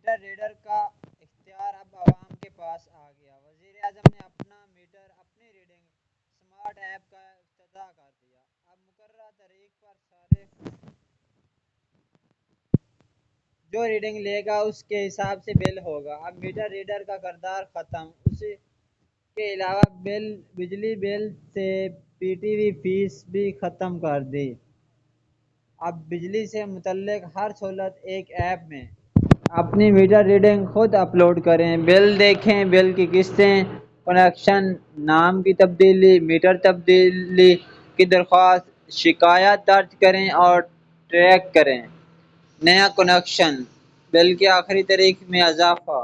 Metre reader کا اختیار اب عوام کے پاس آ گیا۔ وزیر اعظم نے اپنا میٹر اپنی ریڈنگ اسمارٹ ایپ کا افتتاح کر دیا۔ اب مقررہ تاریخ پر صارف جو ریڈنگ لے گا اس کے حساب سے بل ہوگا۔ اب میٹر ریڈر کا کردار ختم۔ اس کے علاوہ بجلی بل سے پی ٹی وی فیس بھی ختم کر دی۔ اب بجلی سے متعلق ہر سہولت ایک ایپ میں۔ اپنی میٹر ریڈنگ خود اپلوڈ کریں، بل دیکھیں، بل کی قسطیں، کنکشن، نام کی تبدیلی، میٹر تبدیلی کی درخواست، شکایات درج کریں اور ٹریک کریں۔ نیا کنکشن، بل کی آخری تاریخ میں اضافہ۔